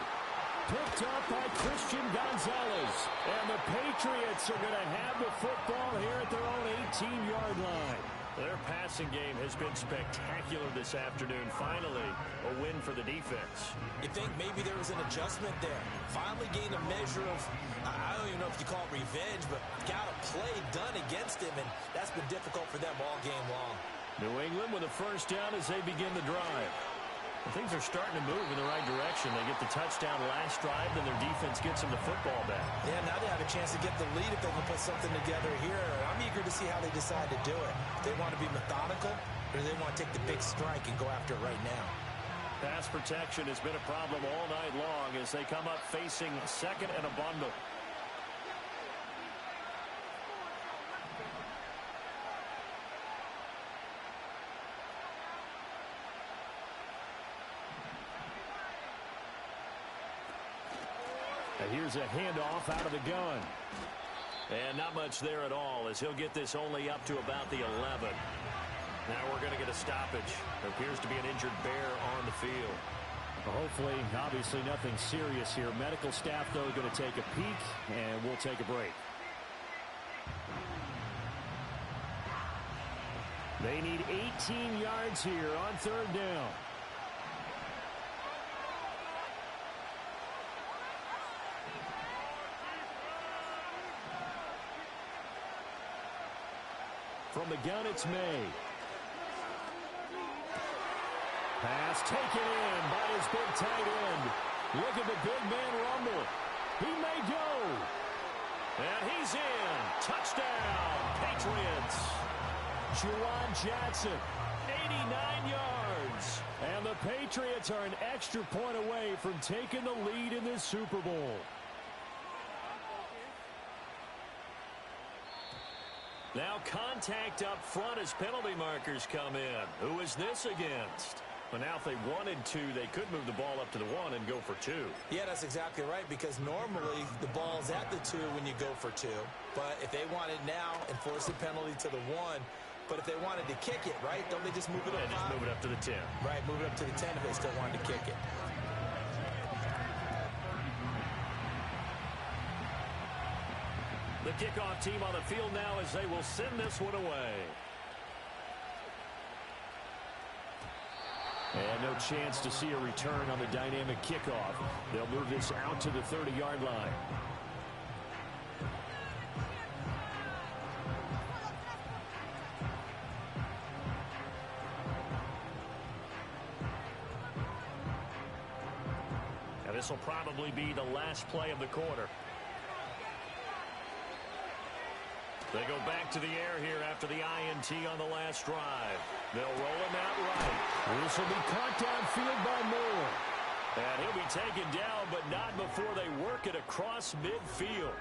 Picked up by Christian Gonzalez. And the Patriots are going to have the football here at their own 18-yard line. Their passing game has been spectacular this afternoon. Finally, a win for the defense. You think maybe there was an adjustment there. Finally gained a measure of, I don't even know if you call it revenge, but got a play done against him, and that's been difficult for them all game long. New England with a first down as they begin the drive. Well, things are starting to move in the right direction. They get the touchdown last drive, then their defense gets them the football back. Yeah, now they have a chance to get the lead if they can put something together here. I'm eager to see how they decide to do it. If they want to be methodical, or do they want to take the big strike and go after it right now? Pass protection has been a problem all night long as they come up facing second and a bundle. And here's a handoff out of the gun. And not much there at all as he'll get this only up to about the 11. Now we're going to get a stoppage. There appears to be an injured bear on the field. Well, hopefully, obviously nothing serious here. Medical staff, though, going to take a peek, and we'll take a break. They need 18 yards here on 3rd down. From the gun, it's May. Pass taken in by his big tight end. Look at the big man rumble. He may go. And he's in. Touchdown, Patriots. Juwan Jackson, 89 yards. And the Patriots are an extra point away from taking the lead in this Super Bowl. Now contact up front as penalty markers come in. Who is this against? But now if they wanted to, they could move the ball up to the 1 and go for 2. Yeah, that's exactly right, because normally the ball's at the 2 when you go for 2. But if they want it now, enforce the penalty to the 1. But if they wanted to kick it, right, don't they just move it up? And just move it up to the 10. Right, move it up to the 10 if they still wanted to kick it. The kickoff team on the field now as they will send this one away. And no chance to see a return on the dynamic kickoff. They'll move this out to the 30-yard line. And this will probably be the last play of the quarter. They go back to the air here after the INT on the last drive. They'll roll him out right. This will be caught downfield by Moore. And he'll be taken down, but not before they work it across midfield.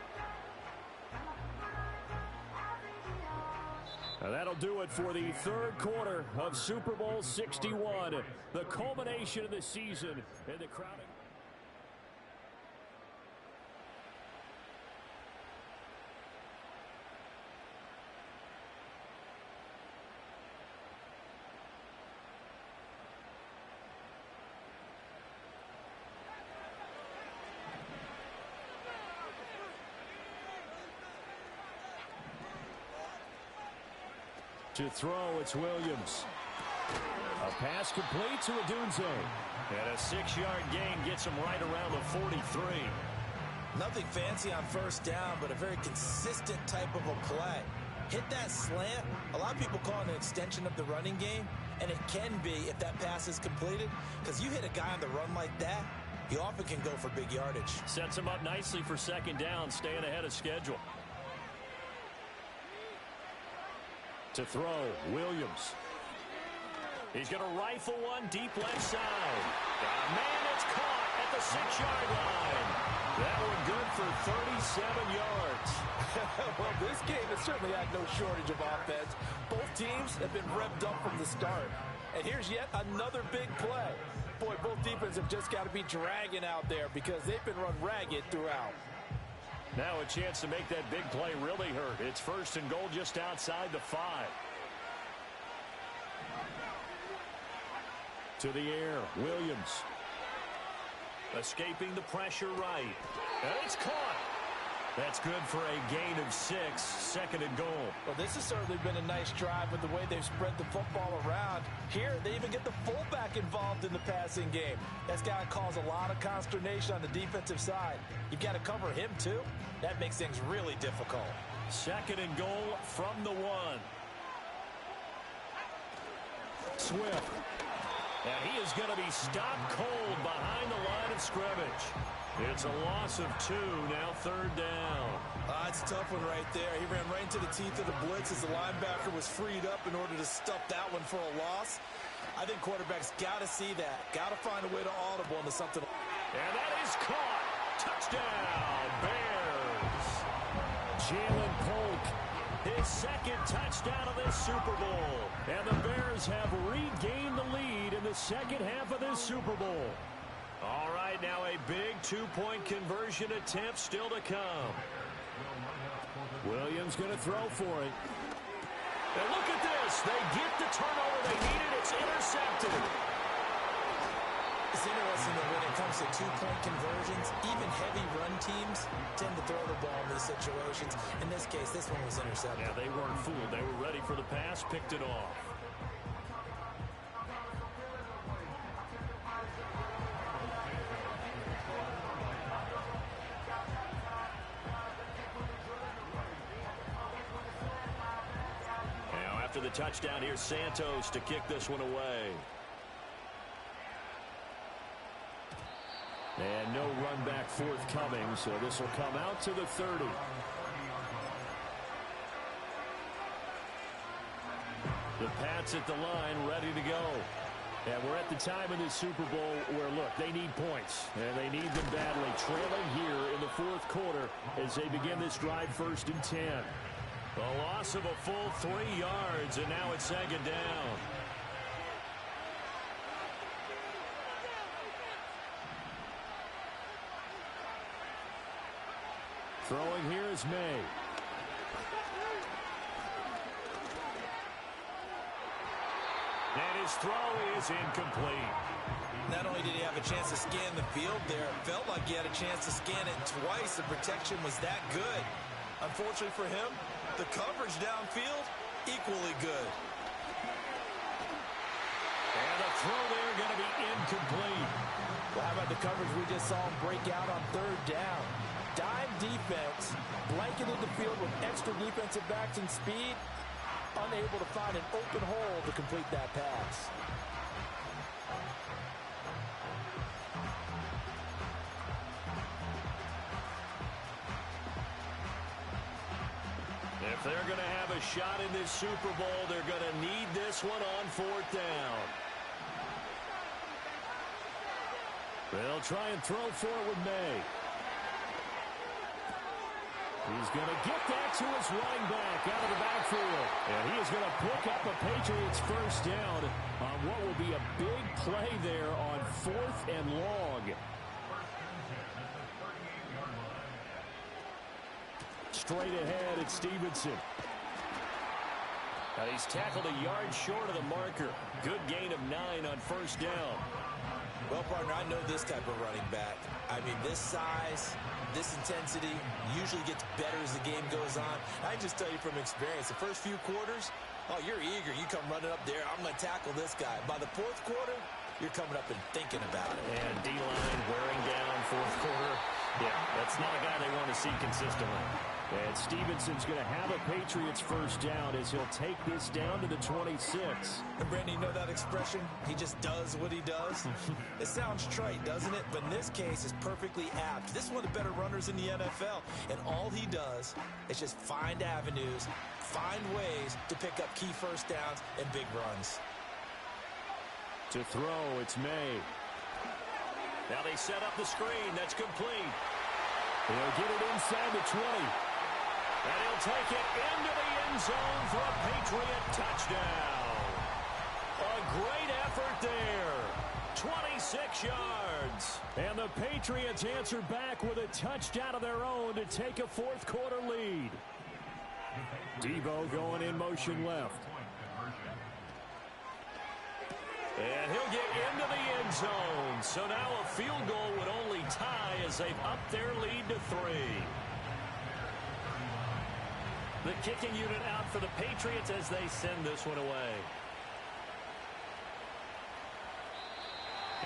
And that'll do it for the third quarter of Super Bowl 61, the culmination of the season in the crowd. To throw, it's Williams. A pass complete to Odunze. And a 6-yard gain gets him right around the 43. Nothing fancy on first down, but a very consistent type of a play. Hit that slant. A lot of people call it an extension of the running game, and it can be if that pass is completed, because you hit a guy on the run like that, he often can go for big yardage. Sets him up nicely for second down, staying ahead of schedule. To throw, Williams. He's going to rifle one deep left side. Man, it's caught at the 6-yard line. That one good for 37 yards. Well, this game has certainly had no shortage of offense. Both teams have been revved up from the start. And here's yet another big play. Boy, both defenses have just got to be dragging out there because they've been run ragged throughout. Now a chance to make that big play really hurt. It's first and goal just outside the 5. To the air, Williams. Escaping the pressure right. And it's caught. That's good for a gain of 6, second and goal. Well, this has certainly been a nice drive with the way they've spread the football around. Here, they even get the fullback involved in the passing game. That's got to cause a lot of consternation on the defensive side. You've got to cover him, too. That makes things really difficult. Second and goal from the 1. Swift. And he is going to be stopped cold behind the line of scrimmage. It's a loss of 2, now third down. It's a tough one right there. He ran right into the teeth of the blitz as the linebacker was freed up in order to stuff that one for a loss. I think quarterbacks got to see that. Got to find a way to audible into something. And that is caught. Touchdown, Bears. Jalen Polk. His second touchdown of this Super Bowl. And the Bears have regained the lead in the second half of this Super Bowl. All right, now a big 2-point conversion attempt still to come. Williams going to throw for it. And look at this. They get the turnover they needed. It's intercepted. It's interesting that when it comes to 2-point conversions, even heavy run teams tend to throw the ball in these situations. In this case, this one was intercepted. Yeah, they weren't fooled. They were ready for the pass, picked it off. After the touchdown, here's Santos to kick this one away. And no run back forthcoming, so this will come out to the 30. The Pats at the line, ready to go. And we're at the time in this Super Bowl where, look, they need points, and they need them badly. Trailing here in the fourth quarter as they begin this drive, first and 10. A loss of a full 3 yards, and now it's second down. Throwing here is May. And his throw is incomplete. Not only did he have a chance to scan the field there, it felt like he had a chance to scan it twice. The protection was that good. Unfortunately for him, the coverage downfield, equally good. And a throw there going to be incomplete. Well, how about the coverage we just saw him break out on third down? Dime defense, blanketed the field with extra defensive backs and speed, unable to find an open hole to complete that pass. If they're going to have a shot in this Super Bowl, they're going to need this one on fourth down. They'll try and throw for it with May. He's going to get that to his running back out of the backfield. And he is going to pick up a Patriots first down on what will be a big play there on 4th and long. Straight ahead, it's Stevenson. And he's tackled a yard short of the marker. Good gain of 9 on first down. Well, partner, I know this type of running back. I mean, this size, this intensity usually gets better as the game goes on. I can just tell you from experience, the first few quarters, oh, you're eager. You come running up there. I'm going to tackle this guy. By the 4th quarter, you're coming up and thinking about it. And D-line wearing down 4th quarter. Yeah, that's not a guy they want to see consistently. And Stevenson's going to have a Patriots first down as he'll take this down to the 26. And Brandon, you know that expression? He just does what he does. It sounds trite, doesn't it? But in this case, it's perfectly apt. This is one of the better runners in the NFL. And all he does is just find avenues, find ways to pick up key first downs and big runs. To throw, it's May. Now they set up the screen. That's complete. He'll get it inside the 20. And he'll take it into the end zone for a Patriot touchdown. A great effort there. 26 yards. And the Patriots answer back with a touchdown of their own to take a 4th quarter lead. Debo going in motion left. And he'll get into the end zone. So now a field goal would only tie as they've upped their lead to 3. The kicking unit out for the Patriots as they send this one away.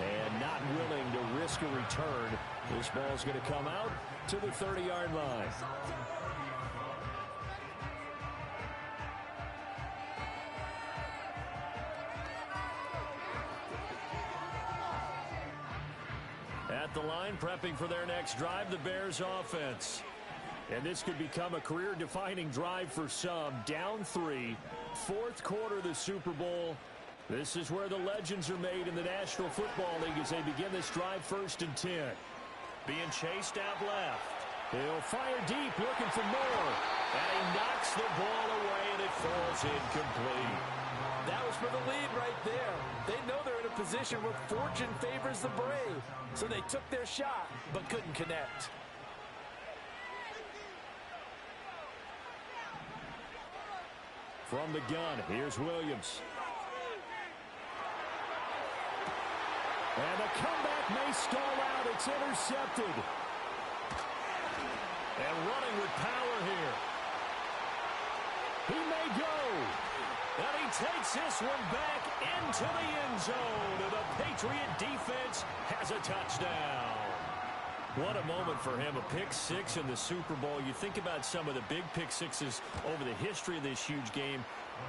And not willing to risk a return. This ball's going to come out to the 30-yard line. At the line, prepping for their next drive, the Bears offense. And this could become a career-defining drive for some. Down 3, 4th quarter of the Super Bowl. This is where the legends are made in the National Football League as they begin this drive 1st and 10. Being chased out left. He'll fire deep, looking for more. And he knocks the ball away, and it falls incomplete. That was for the lead right there. They know they're in a position where fortune favors the brave. So they took their shot, but couldn't connect. From the gun, here's Williams. And the comeback may stall out. It's intercepted. And running with power here. He may go. And he takes this one back into the end zone. And the Patriot defense has a touchdown. What a moment for him. A pick 6 in the Super Bowl. You think about some of the big pick 6s over the history of this huge game.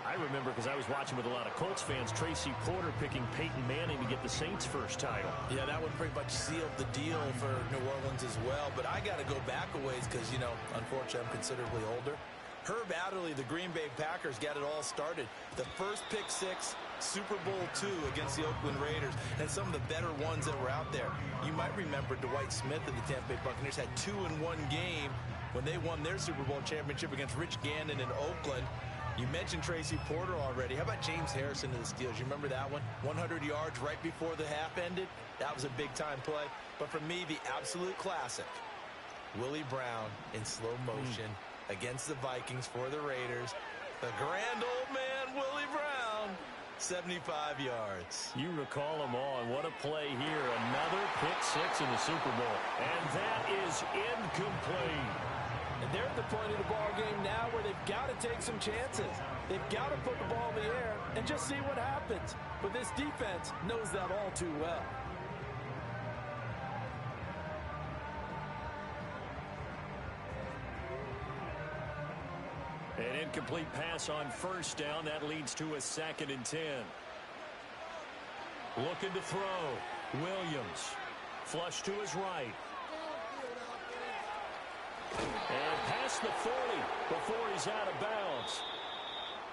I remember, because I was watching with a lot of Colts fans, Tracy Porter picking Peyton Manning to get the Saints' first title. Yeah, that one pretty much sealed the deal for New Orleans as well. But I got to go back a ways because, you know, unfortunately, I'm considerably older. Herb Adderley, the Green Bay Packers, got it all started. The first pick 6, Super Bowl II against the Oakland Raiders, and some of the better ones that were out there. You might remember Dwight Smith of the Tampa Bay Buccaneers had 2 in one game when they won their Super Bowl championship against Rich Gannon in Oakland. You mentioned Tracy Porter already. How about James Harrison of the Steelers? You remember that one? 100 yards right before the half ended? That was a big-time play. But for me, the absolute classic, Willie Brown in slow motion against the Vikings for the Raiders. The grand old man, Willie Brown, 75 yards. You recall them all, and what a play here. Another pick 6 in the Super Bowl. And that is incomplete. And they're at the point of the ball game now where they've got to take some chances. They've got to put the ball in the air and just see what happens. But this defense knows that all too well. An incomplete pass on first down. That leads to a 2nd and 10. Looking to throw. Williams. Flush to his right. And past the 40 before he's out of bounds.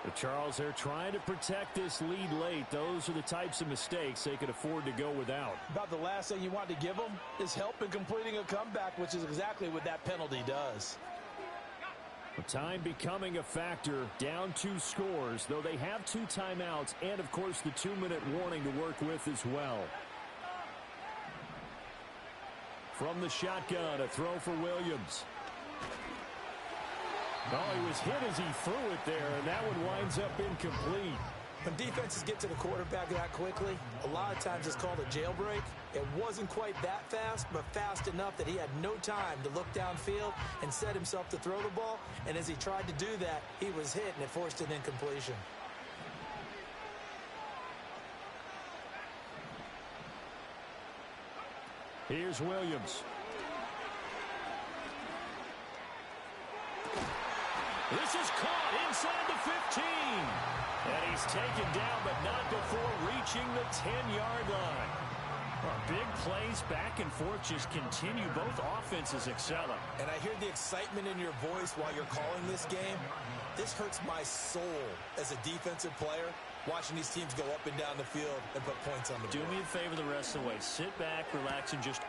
But Charles, they're trying to protect this lead late. Those are the types of mistakes they could afford to go without. About the last thing you want to give them is help in completing a comeback, which is exactly what that penalty does. Time becoming a factor, down 2 scores, though they have 2 timeouts and, of course, the 2-minute warning to work with as well. From the shotgun, a throw for Williams. Oh, he was hit as he threw it there, and that one winds up incomplete. When defenses get to the quarterback that quickly, a lot of times it's called a jailbreak. It wasn't quite that fast, but fast enough that he had no time to look downfield and set himself to throw the ball. And as he tried to do that, he was hit, and it forced an incompletion. Here's Williams. This is caught inside the 15. And he's taken down, but not before reaching the 10-yard line. Big plays back and forth just continue. Both offenses excelling. And I hear the excitement in your voice while you're calling this game. This hurts my soul as a defensive player, watching these teams go up and down the field and put points on the board. Do me a favor the rest of the way. Sit back, relax, and just...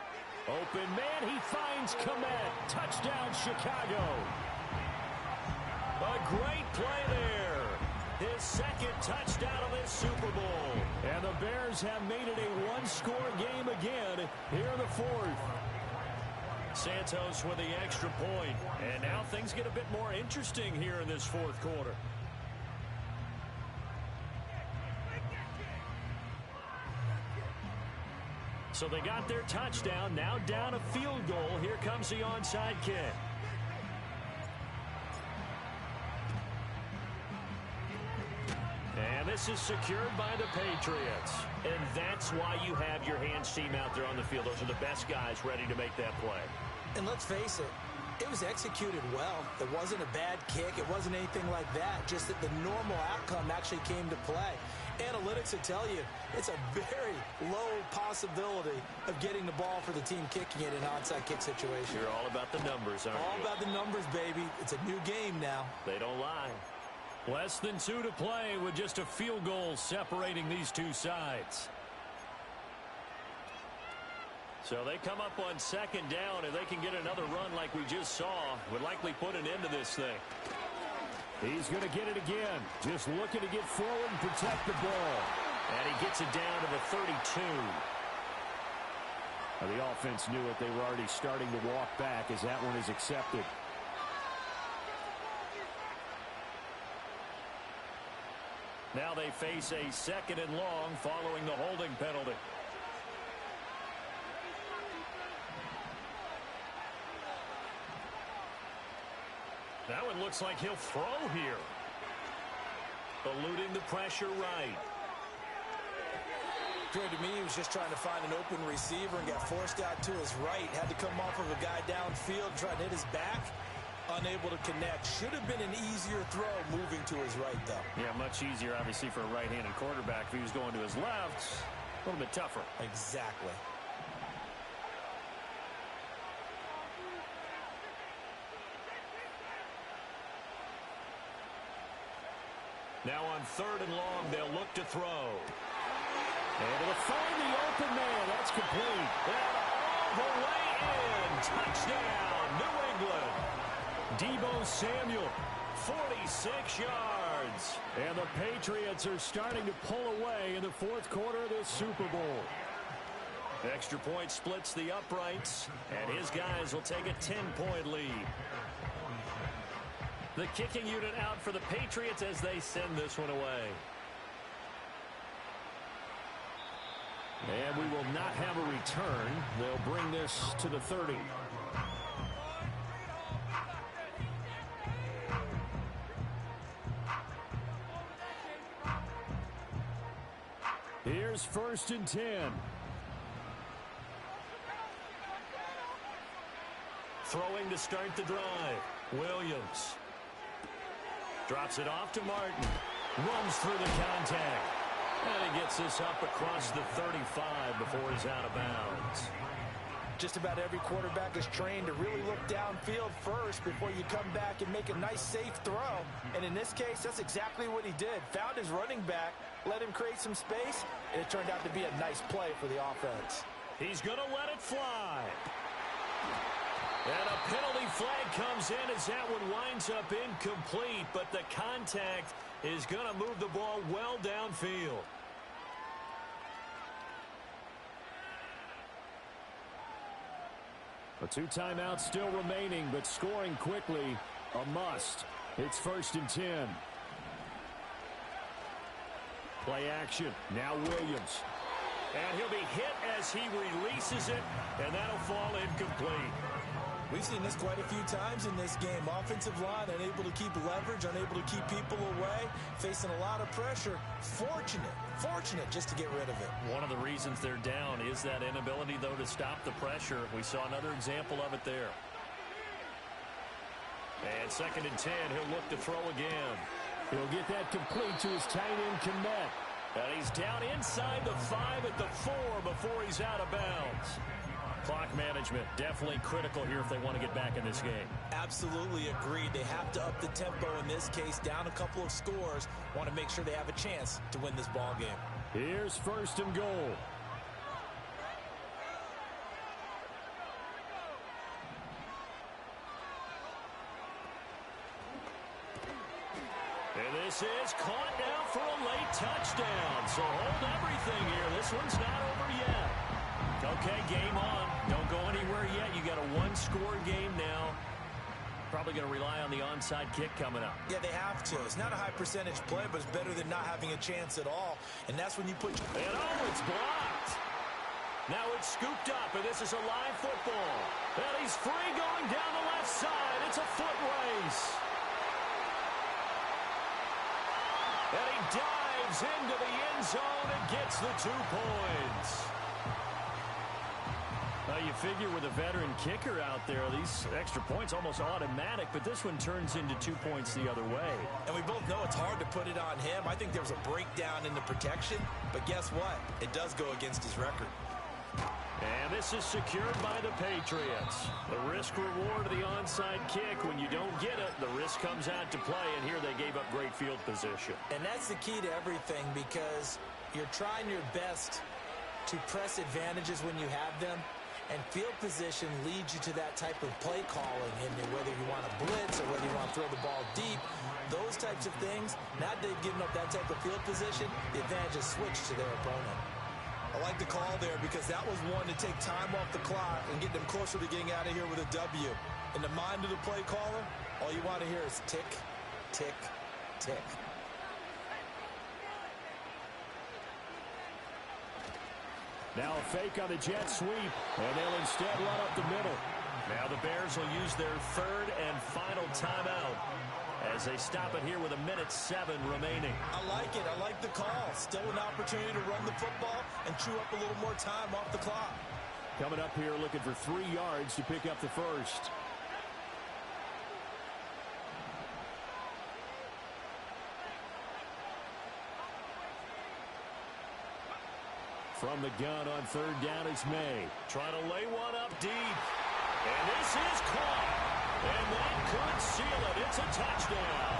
Open man, he finds Kmet. Touchdown, Chicago. A great play there. His second touchdown of this Super Bowl. And the Bears have made it a one-score game again here in the fourth. Santos with the extra point. And now things get a bit more interesting here in this fourth quarter. So they got their touchdown. Now down a field goal. Here comes the onside kick. And this is secured by the Patriots. And that's why you have your hands team out there on the field. Those are the best guys ready to make that play. And let's face it, it was executed well. It wasn't a bad kick. It wasn't anything like that. Just that the normal outcome actually came to play. Analytics will tell you it's a very low possibility of getting the ball for the team kicking it in an onside kick situation. You're all about the numbers, aren't you? All about the numbers, baby. It's a new game now. They don't lie. Less than 2 to play with just a field goal separating these two sides. So they come up on second down, and they can get another run like we just saw. Would likely put an end to this thing. He's going to get it again. Just looking to get forward and protect the ball. And he gets it down to the 32. Now, the offense knew it. They were already starting to walk back as that one is accepted. Now they face a second and long following the holding penalty. That one looks like he'll throw here. Eluding the pressure right. Appeared to me he was just trying to find an open receiver and got forced out to his right. Had to come off of a guy downfield, trying to hit his back. Unable to connect. Should have been an easier throw moving to his right, though. Yeah, much easier, obviously, for a right-handed quarterback. If he was going to his left, a little bit tougher. Exactly. Now on third and long, they'll look to throw. Able to find the open man. That's complete. And all the way in. Touchdown, New England. Deebo Samuel, 46 yards. And the Patriots are starting to pull away in the fourth quarter of this Super Bowl. Extra point splits the uprights, and his guys will take a 10-point lead. The kicking unit out for the Patriots as they send this one away. And we will not have a return. They'll bring this to the 30. Here's 1st and 10. Throwing to start the drive. Williams. Drops it off to Martin. Runs through the contact. And he gets this up across the 35 before he's out of bounds. Just about every quarterback is trained to really look downfield first before you come back and make a nice, safe throw. And in this case, that's exactly what he did. Found his running back, let him create some space, and it turned out to be a nice play for the offense. He's going to let it fly. And a penalty flag comes in as that one winds up incomplete, but the contact is going to move the ball well downfield. A 2 timeouts still remaining, but scoring quickly, a must. It's 1st and 10. Play action. Now Williams. And he'll be hit as he releases it, and that'll fall incomplete. We've seen this quite a few times in this game. Offensive line unable to keep leverage, unable to keep people away, facing a lot of pressure. Fortunate just to get rid of it. One of the reasons they're down is that inability, though, to stop the pressure. We saw another example of it there. And 2nd and 10, he'll look to throw again. He'll get that complete to his tight end, Kmet. And he's down inside the 5 at the 4 before he's out of bounds. Clock management definitely critical here if they want to get back in this game. Absolutely agreed. They have to up the tempo in this case, down a couple of scores. Want to make sure they have a chance to win this ball game. Here's 1st and goal. And this is caught now for a late touchdown. So hold everything here. This one's not over yet. Okay, game on. Don't go anywhere yet. You got a 1-score game now. Probably going to rely on the onside kick coming up. Yeah, they have to. It's not a high percentage play, but it's better than not having a chance at all. And that's when you put... And oh, it's blocked. Now it's scooped up, and this is a live football. And he's free going down the left side. It's a foot race. And he dives into the end zone and gets the 2 points. You figure with a veteran kicker out there, these extra points almost automatic, but this one turns into 2 points the other way. And we both know it's hard to put it on him. I think there was a breakdown in the protection, but guess what? It does go against his record. And this is secured by the Patriots. The risk-reward of the onside kick. When you don't get it, the risk comes out to play, and here they gave up great field position. And that's the key to everything, because you're trying your best to press advantages when you have them. And field position leads you to that type of play calling, and whether you want to blitz or whether you want to throw the ball deep, those types of things. Now they've given up that type of field position, the advantage is switched to their opponent. I like the call there because that was one to take time off the clock and get them closer to getting out of here with a W. In the mind of the play caller, all you want to hear is tick, tick, tick. Now a fake on the jet sweep, and they'll instead run up the middle. Now the Bears will use their 3rd and final timeout as they stop it here with 1:07 remaining. I like it. I like the call. Still an opportunity to run the football and chew up a little more time off the clock. Coming up here looking for 3 yards to pick up the first. From the gun on 3rd down, it's May. Trying to lay one up deep. And this is caught. And that could seal it. It's a touchdown.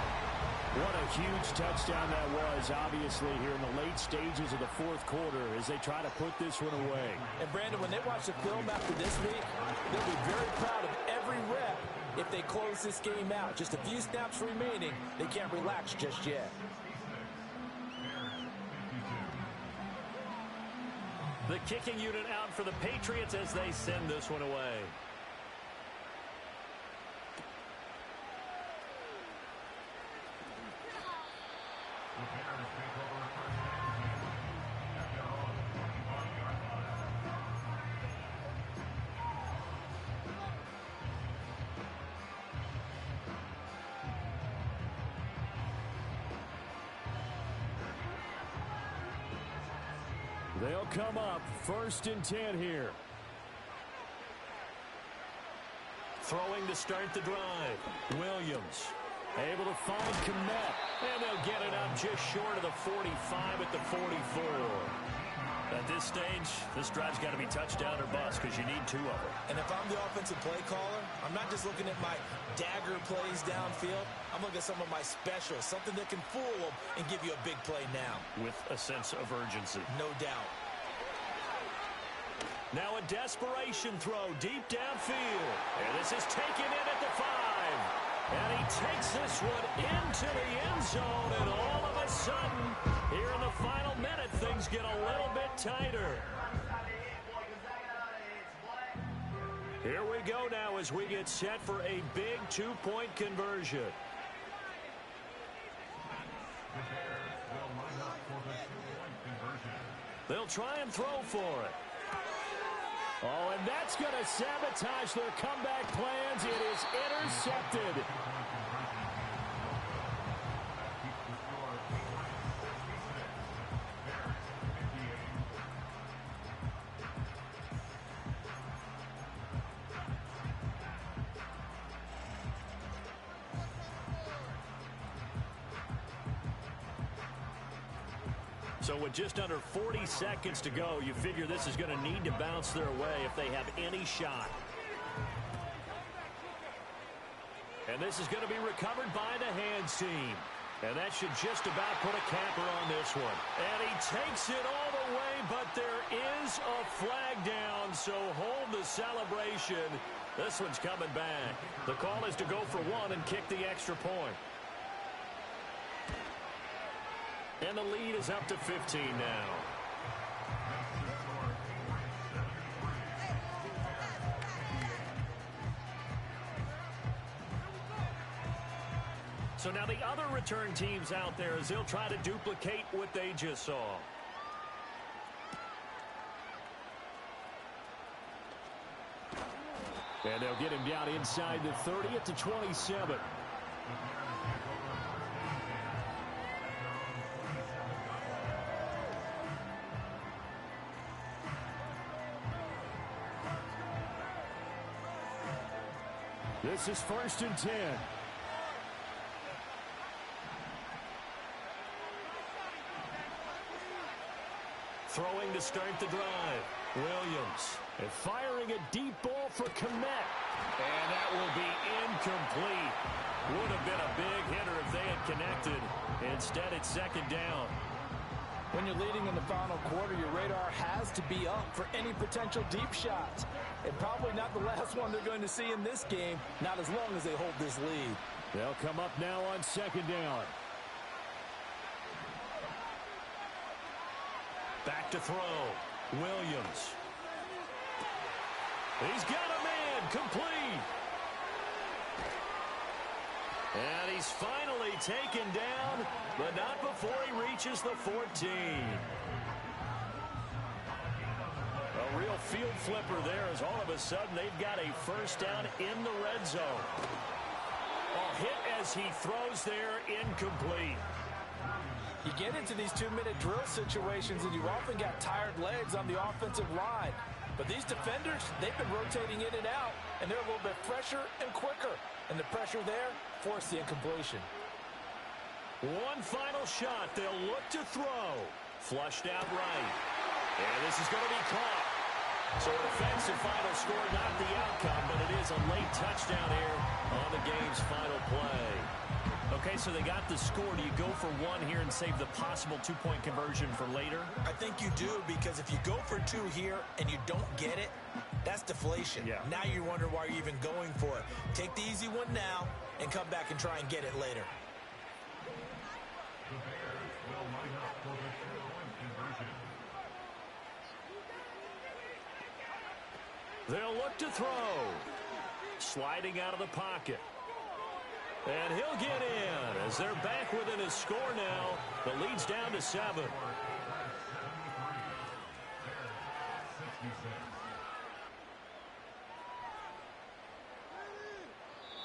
What a huge touchdown that was, obviously, here in the late stages of the 4th quarter as they try to put this one away. And, Brandon, when they watch the film after this week, they'll be very proud of every rep if they close this game out. Just a few snaps remaining. They can't relax just yet. The kicking unit out for the Patriots as they send this one away. They'll come up 1st and 10 here. Throwing to start the drive. Williams able to find Kmet. And they'll get it up just short of the 45 at the 44. At this stage, this drive's got to be touchdown or bust because you need 2 of them. And if I'm the offensive play caller, I'm not just looking at my dagger plays downfield. I'm looking at some of my specials, something that can fool them and give you a big play now. With a sense of urgency. No doubt. Now a desperation throw deep downfield. And this is taken in at the 5. And he takes this one into the end zone. And all of a sudden, here in the final minute, things get a little bit tighter. Here we go now as we get set for a big 2-point conversion. They'll try and throw for it. Oh, and that's going to sabotage their comeback plans. It is intercepted. So with just under 40 seconds to go, you figure this is going to need to bounce their way if they have any shot. And this is going to be recovered by the hands team. And that should just about put a capper on this one. And he takes it all the way, but there is a flag down, so hold the celebration. This one's coming back. The call is to go for one and kick the extra point. And the lead is up to 15 now. So now the other return teams out there as they'll try to duplicate what they just saw. And they'll get him down inside the 30 at the 27. This is 1st and 10. Throwing to start the drive. Williams. And firing a deep ball for Kmet. And that will be incomplete. Would have been a big hitter if they had connected. Instead, it's 2nd down. When you're leading in the final quarter, your radar has to be up for any potential deep shots. And probably not the last one they're going to see in this game, not as long as they hold this lead. They'll come up now on 2nd down. Back to throw. Williams. He's got a man. Complete. And he's finally taken down, but not before he reaches the 14. A real field flipper there as all of a sudden they've got a 1st down in the red zone. A hit as he throws there, incomplete. You get into these 2-minute drill situations and you often got tired legs on the offensive line. But these defenders, they've been rotating in and out, and they're a little bit fresher and quicker. And the pressure there forced the incompletion. One final shot. They'll look to throw. Flushed out right. And this is going to be caught. So a defensive final score, not the outcome, but it is a late touchdown here on the game's final play. Okay, so they got the score. Do you go for one here and save the possible 2-point conversion for later? I think you do, because if you go for 2 here and you don't get it, that's deflation. Yeah. Now you wonder why you're even going for it. Take the easy one now and come back and try and get it later. They'll look to throw. Sliding out of the pocket. And he'll get in as they're back within a score now. The lead's down to 7.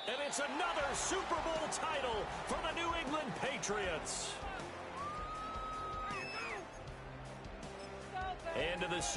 And it's another Super Bowl title for the New England Patriots. And to the